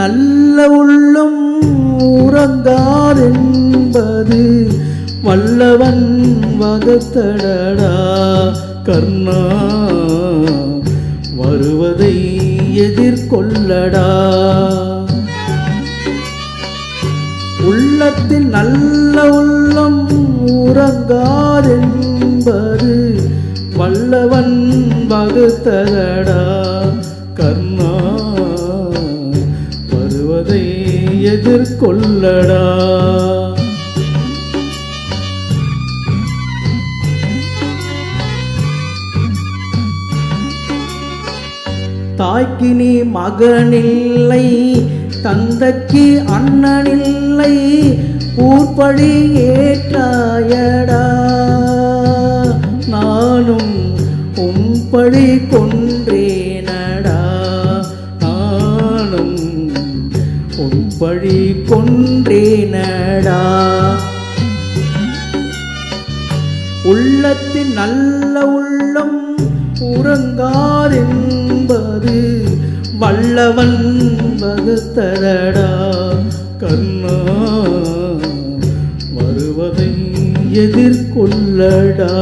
நல்ல உள்ளம் உறங்காதென்பது வல்லவன் வகுத்தடடா கர்ணா. வருவதை எதிர்கொள்ளடா. உள்ளத்தில் நல்ல உள்ளம் உறங்காதென்பது வல்லவன் வகுத்ததடா கர்ணா. வருவதை எதிர்கொள்ளடா. தாய்க்கு நீ மகனில்லை, தந்தைக்கு அண்ணனில்லை, ஊர்படி ஏற்றாயடா. நானும் உம்படி கொன்றேனடா. நானும் உம்படி கொன்றேனடா. உள்ளத்தின் நல்ல உள்ளம் உறங்காதென்பது வல்லவன் வகுத்ததடா கர்ணா. வருவதை எதிர்கொள்ளடா.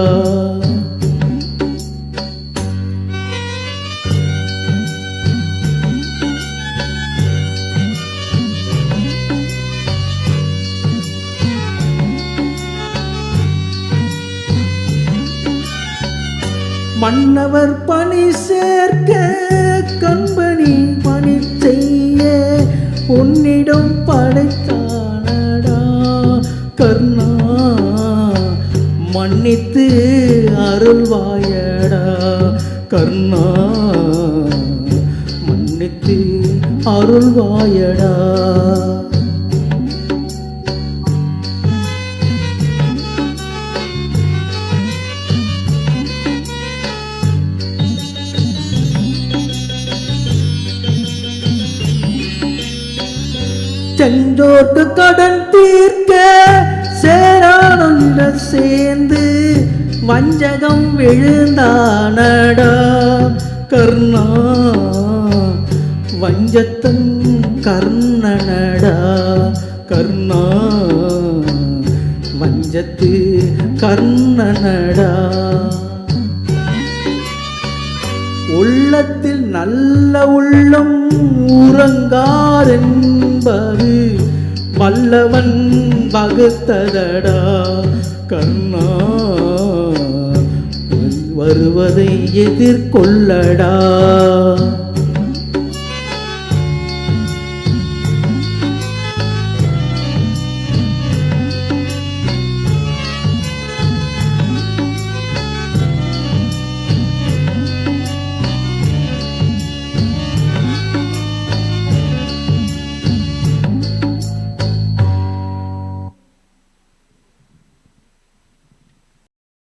மன்னவர் பணி சேர்க்க கண்பணி பணி செய்ய உன்னிடம் படைத்தானடா கர்ணா. மன்னித்து அருள்வாயடா கர்ணா. மன்னித்து அருள்வாயடா. செஞ்சோட்டு கடன் தீர்க்க சேரானந்த சேர்ந்து வஞ்சகம் விழுந்தானடா கர்ணா. வஞ்சத்தன் கர்ணனடா கர்ணா. வஞ்சத்து கர்ணனடா. உள்ளத்தில் நல்ல உள்ளம் உறங்காதென்பது வல்லவன் வகுத்ததடா கர்ணா. வருவதை எதிர்கொள்ளடா.